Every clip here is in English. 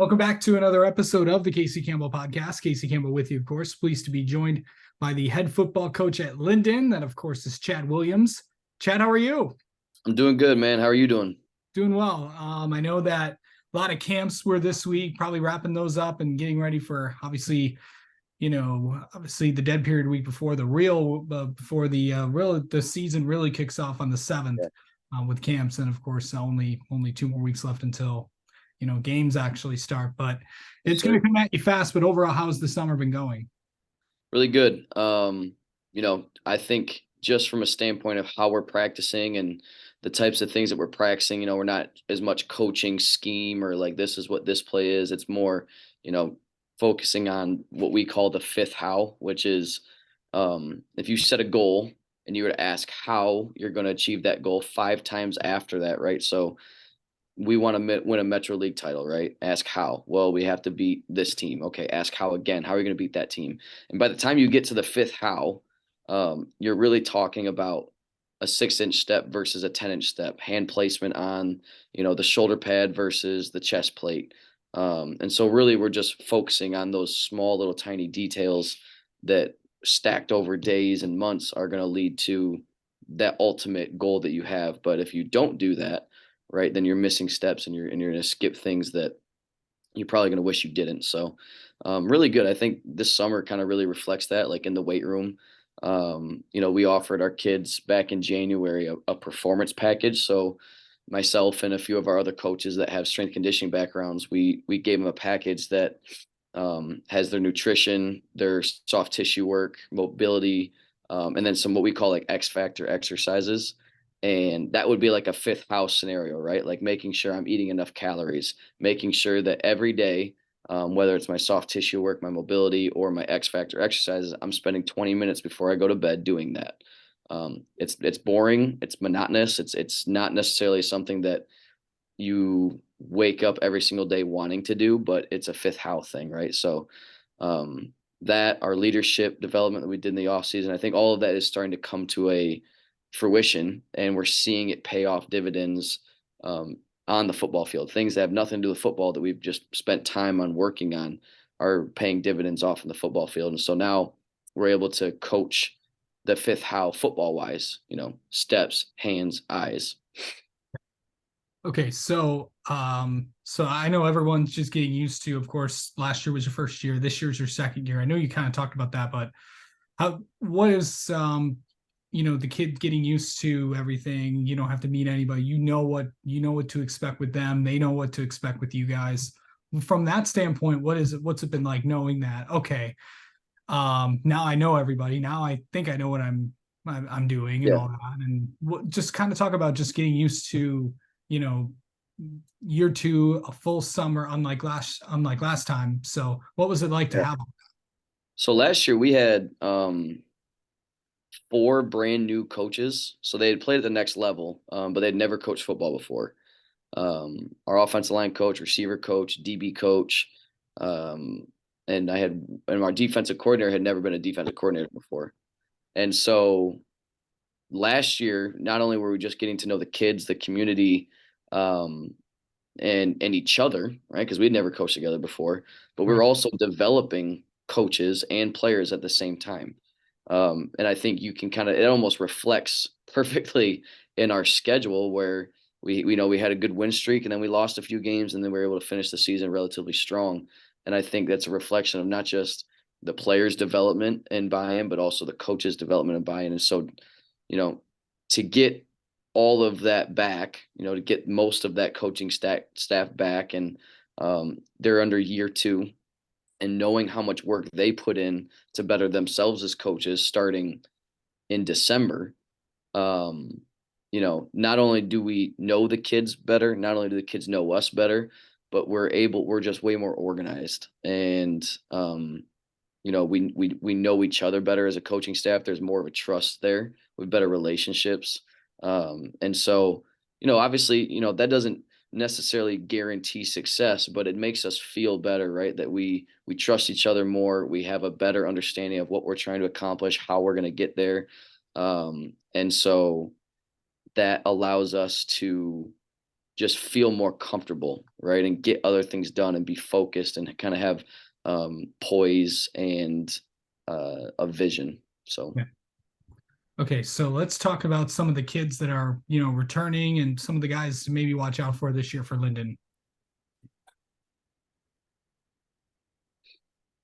Welcome back to another episode of the Casey Campbell podcast. Casey Campbell with you, of course. Pleased to be joined by the head football coach at Linden. That, of course, is Chad Williams. Chad, how are you? I'm doing good, man. How are you doing? Doing well. I know that a lot of camps were this week, probably wrapping those up and getting ready for obviously the dead period week before the season really kicks off on the 7th with camps, and of course only 2 more weeks left until games actually start. But it's going to come at you fast. But overall, how's the summer been going? Really good. I think just from a standpoint of how we're practicing and the types of things that we're practicing, we're not as much coaching scheme or like this is what this play is. It's more, focusing on what we call the fifth how, which is if you set a goal and you were to ask how you're going to achieve that goal 5 times after that, right? So we want to win a Metro League title, right? Ask how. Well, we have to beat this team. Okay, ask how again. How are you going to beat that team? And by the time you get to the fifth how, you're really talking about a 6-inch step versus a 10-inch step, hand placement on, the shoulder pad versus the chest plate. And so really we're just focusing on those small little tiny details that stacked over days and months are going to lead to that ultimate goal that you have. But if you don't do that, right, then you're missing steps and you're going to skip things that you're probably going to wish you didn't. So really good. I think this summer kind of really reflects that, like in the weight room. We offered our kids back in January a performance package. So myself and a few of our other coaches that have strength conditioning backgrounds, we gave them a package that has their nutrition, their soft tissue work, mobility, and then some what we call like X factor exercises. And that would be like a fifth house scenario, right? Like making sure I'm eating enough calories, making sure that every day, whether it's my soft tissue work, my mobility, or my X factor exercises, I'm spending 20 minutes before I go to bed doing that. It's boring, it's monotonous, it's not necessarily something that you wake up every single day wanting to do, but it's a fifth how thing, right? So that our leadership development that we did in the off season, I think all of that is starting to come to a fruition, and we're seeing it pay off dividends on the football field. Things that have nothing to do with football that we've just spent time on working on are paying dividends off in the football field. And so now we're able to coach the fifth how football wise, steps, hands, eyes. Okay, so I know everyone's just getting used to, of course, last year was your first year, this year's your second year. I know you kind of talked about that, but what is the kid getting used to everything? You don't have to meet anybody. You know what to expect with them. They know what to expect with you guys. From that standpoint, what's it been like knowing that, okay, now I know everybody. Now I think I know what I'm doing and all that. And just kind of talk about just getting used to, year two, a full summer, unlike last time. So what was it like to have them? So last year we had 4 brand new coaches. So they had played at the next level, but they'd never coached football before. Our offensive line coach, receiver coach, DB coach, and our defensive coordinator had never been a defensive coordinator before. And so last year, not only were we just getting to know the kids, the community, and each other, right? Because we'd never coached together before, but we were also developing coaches and players at the same time. And I think you can it almost reflects perfectly in our schedule where we had a good win streak and then we lost a few games and then we were able to finish the season relatively strong. And I think that's a reflection of not just the players' development and buy-in, but also the coaches' development and buy-in. And so, to get all of that back, to get most of that coaching staff back, and they're under year 2, and knowing how much work they put in to better themselves as coaches starting in December. Not only do we know the kids better, not only do the kids know us better, but we're just way more organized. And, we know each other better as a coaching staff. There's more of a trust there with better relationships. And so, obviously, that doesn't necessarily guarantee success, but it makes us feel better, right? That we trust each other more. We have a better understanding of what we're trying to accomplish, how we're going to get there. And so that allows us to just feel more comfortable, right? And get other things done and be focused and kind of have poise and a vision. So Yeah. Okay, so let's talk about some of the kids that are, returning and some of the guys to maybe watch out for this year for Linden.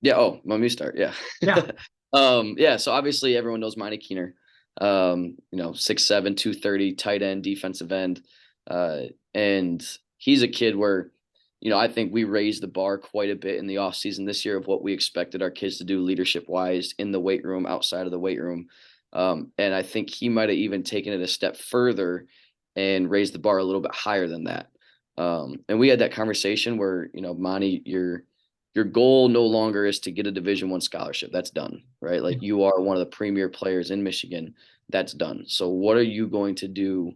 yeah. Oh, let me start. Yeah. Yeah. Yeah. So obviously everyone knows Monty Keener. 6'7", 230, tight end, defensive end. And he's a kid where, I think we raised the bar quite a bit in the offseason this year of what we expected our kids to do leadership wise in the weight room, outside of the weight room. And I think he might have even taken it a step further and raised the bar a little bit higher than that. And we had that conversation where, Monty, your goal no longer is to get a Division I scholarship. That's done, right? Yeah. Like you are one of the premier players in Michigan. That's done. So what are you going to do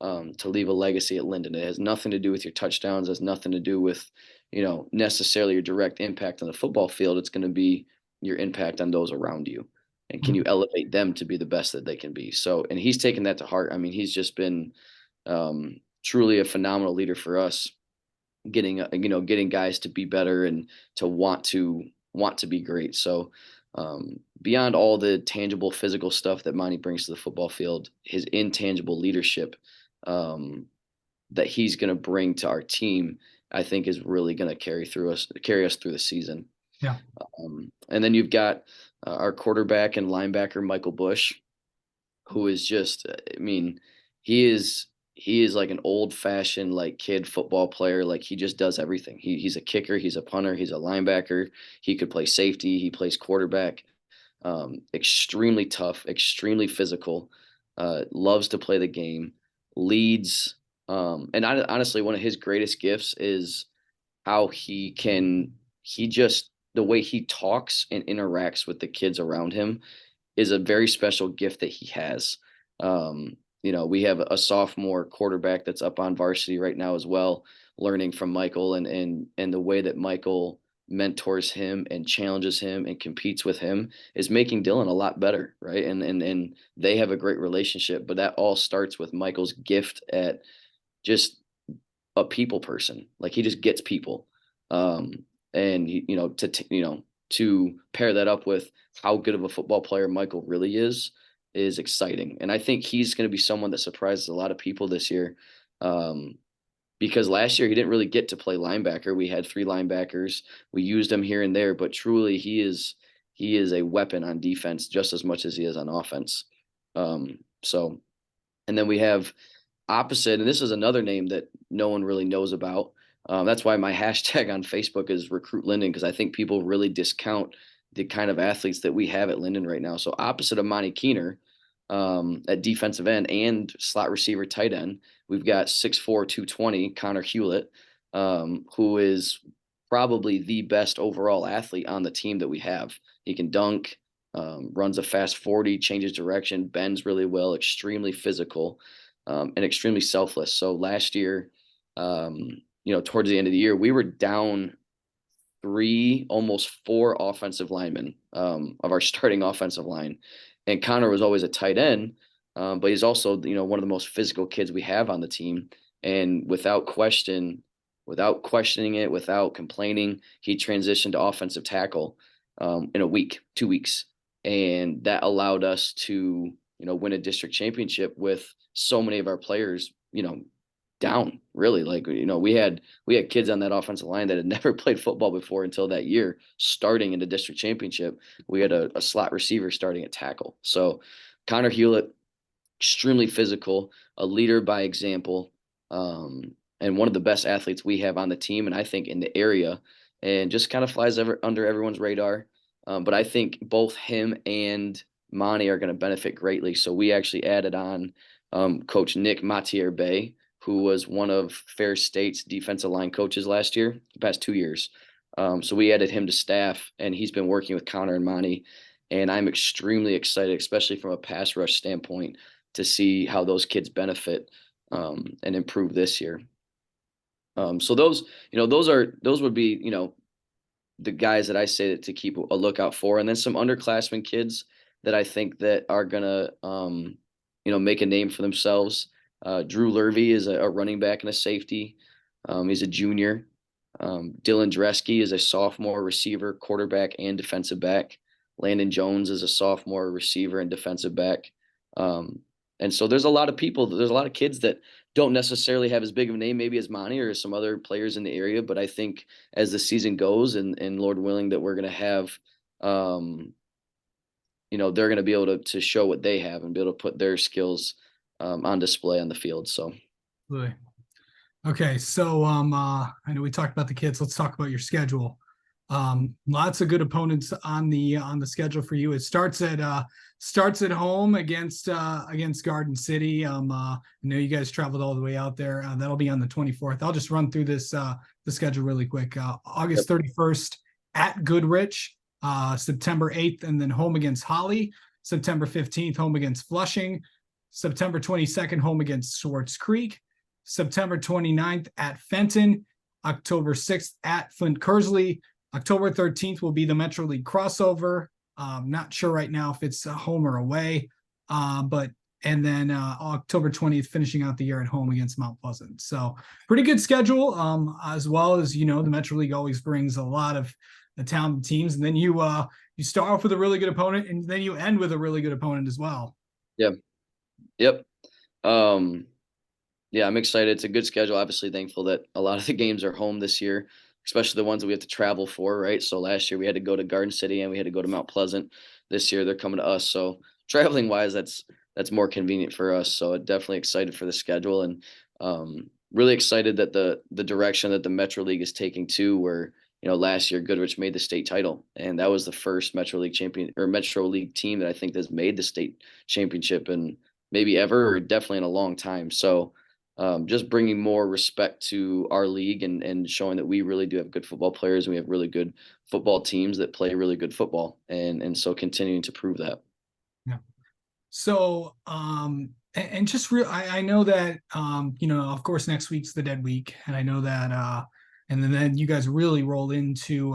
to leave a legacy at Linden? It has nothing to do with your touchdowns. It has nothing to do with, necessarily your direct impact on the football field. It's going to be your impact on those around you. And can you elevate them to be the best that they can be? So, and he's taken that to heart. I mean, he's just been truly a phenomenal leader for us, getting guys to be better and to want to be great. So beyond all the tangible physical stuff that Monty brings to the football field, his intangible leadership that he's going to bring to our team, I think is really going to carry us through the season. Yeah. And then you've got our quarterback and linebacker Michael Bush, who is just, I mean, he is like an old fashioned like kid football player. Like he just does everything. He's a kicker, he's a punter, he's a linebacker. He could play safety, he plays quarterback. Extremely tough, extremely physical. Loves to play the game, leads. And honestly, one of his greatest gifts is how he just the way he talks and interacts with the kids around him is a very special gift that he has. We have a sophomore quarterback that's up on varsity right now as well, learning from Michael and the way that Michael mentors him and challenges him and competes with him is making Dylan a lot better, right? And they have a great relationship, but that all starts with Michael's gift at just a people person. Like he just gets people. And to pair that up with how good of a football player Michael really is exciting. And I think he's going to be someone that surprises a lot of people this year. Because last year he didn't really get to play linebacker. We had 3 linebackers. We used him here and there, but truly he is a weapon on defense just as much as he is on offense. So, and then we have opposite, and this is another name that no one really knows about. That's why my hashtag on Facebook is Recruit Linden, because I think people really discount the kind of athletes that we have at Linden right now. So opposite of Monty Keener at defensive end and slot receiver tight end, we've got 6'4", 220 Connor Hewlett, who is probably the best overall athlete on the team that we have. He can dunk, runs a fast 40, changes direction, bends really well, extremely physical, and extremely selfless. So last year, towards the end of the year, we were down 3, almost 4 offensive linemen of our starting offensive line. And Connor was always a tight end, but he's also, one of the most physical kids we have on the team. And without questioning it, without complaining, he transitioned to offensive tackle in a week, 2 weeks. And that allowed us to, win a district championship with so many of our players, down really. Like, we had kids on that offensive line that had never played football before until that year, starting in the district championship. We had a slot receiver starting at tackle. So Connor Hewlett, extremely physical, a leader by example, and one of the best athletes we have on the team, and I think in the area, and just kind of flies under everyone's radar. But I think both him and Monty are going to benefit greatly. So we actually added on Coach Nick Matier Bay, who was one of Fair State's defensive line coaches last year, the past 2 years. So we added him to staff, and he's been working with Connor and Monty. And I'm extremely excited, especially from a pass rush standpoint, to see how those kids benefit and improve this year. So those would be, the guys that I say that to keep a lookout for, and then some underclassmen kids that I think that are gonna, make a name for themselves. Drew Lurvy is a running back and a safety. He's a junior. Dylan Dresky is a sophomore receiver, quarterback, and defensive back. Landon Jones is a sophomore receiver and defensive back. Um, and so there's a lot of people, there's a lot of kids that don't necessarily have as big of a name maybe as Monty or some other players in the area. But I think as the season goes and Lord willing that we're going to have, um, they're going to be able to show what they have and be able to put their skills on display on the field. So, Absolutely. Okay, so I know we talked about the kids. Let's talk about your schedule. Lots of good opponents on the schedule for you. It starts at home against Garden City. I know you guys traveled all the way out there. That'll be on the 24th. I'll just run through the schedule really quick. yep, August 31st at Goodrich, September 8th, and then home against Holly. September 15th, home against Flushing. September 22nd, home against Swartz Creek. September 29th at Fenton, October 6th at Flint Kersley. October 13th will be the Metro League crossover. Not sure right now if it's home or away, but and then October 20th finishing out the year at home against Mount Pleasant. So pretty good schedule, as well as the Metro League always brings a lot of the talented teams, and then you start off with a really good opponent, and then you end with a really good opponent as well. yep, yep. Um, Yeah, I'm excited. It's a good schedule. Obviously, thankful that a lot of the games are home this year, especially the ones that we have to travel for, right? So last year we had to go to Garden City and we had to go to Mount Pleasant. This year they're coming to us. So traveling wise, that's more convenient for us. So definitely excited for the schedule and really excited that the direction that the Metro League is taking too, where last year Goodrich made the state title, and that was the first Metro League champion or Metro League team that I think has made the state championship and maybe ever or definitely in a long time. So just bringing more respect to our league and showing that we really do have good football players and we have really good football teams that play really good football and so continuing to prove that. Yeah. So, and just real, I know that, of course, next week's the dead week, and I know that, and then you guys really roll into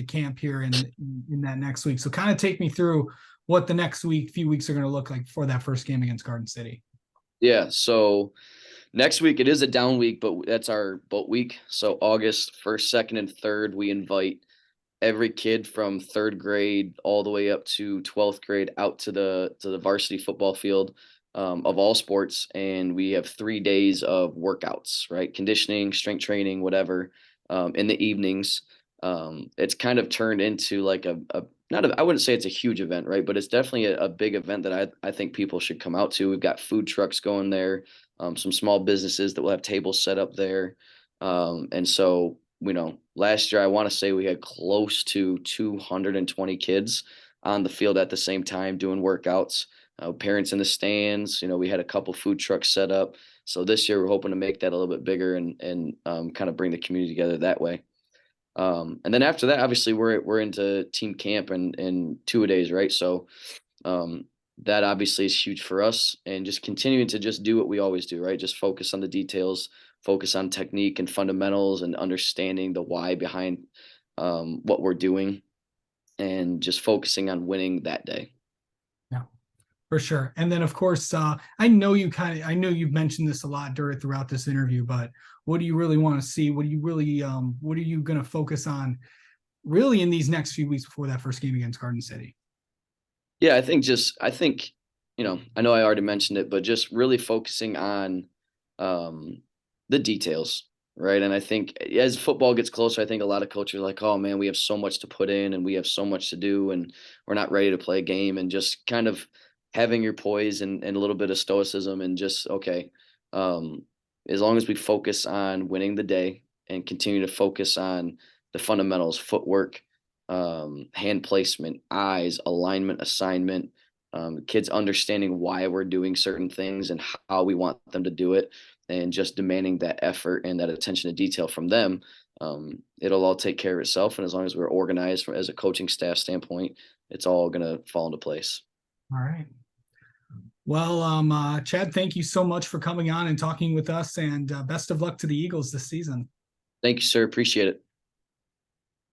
camp here in that next week. So, kind of take me through what the next few weeks are going to look like for that first game against Garden City. Yeah, so next week it is a down week, but that's our boat week. So August 1st, 2nd, and 3rd, we invite every kid from 3rd grade all the way up to 12th grade out to the varsity football field of all sports, and we have 3 days of workouts, right? Conditioning, strength training, whatever, in the evenings. It's kind of turned into like a not a, I wouldn't say it's a huge event, right? But it's definitely a big event that I think people should come out to. We've got food trucks going there, some small businesses that will have tables set up there, and so last year I want to say we had close to 220 kids on the field at the same time doing workouts. Parents in the stands. We had a couple food trucks set up. So this year we're hoping to make that a little bit bigger and kind of bring the community together that way. And then after that, obviously we're into team camp and 2-a-days, right? So um, that obviously is huge for us, and just continuing to just do what we always do, right? Just focus on the details, focus on technique and fundamentals, and understanding the why behind what we're doing, and just focusing on winning that day. Yeah, for sure. And then, of course, I know you've mentioned this a lot throughout this interview, but what do you really want to see? What are you going to focus on really in these next few weeks before that first game against Garden City? Yeah, I know I already mentioned it, but just really focusing on um, the details, right? And I think as football gets closer, I think a lot of coaches are like, oh man, we have so much to put in and we have so much to do and we're not ready to play a game, and just kind of having your poise and a little bit of stoicism and just, okay, um, as long as we focus on winning the day and continue to focus on the fundamentals, footwork, hand placement, eyes, alignment, assignment, kids understanding why we're doing certain things and how we want them to do it, and just demanding that effort and that attention to detail from them. It'll all take care of itself. And as long as we're organized as a coaching staff standpoint, it's all going to fall into place. All right. Well, Chad, thank you so much for coming on and talking with us, and best of luck to the Eagles this season. Thank you, sir. Appreciate it.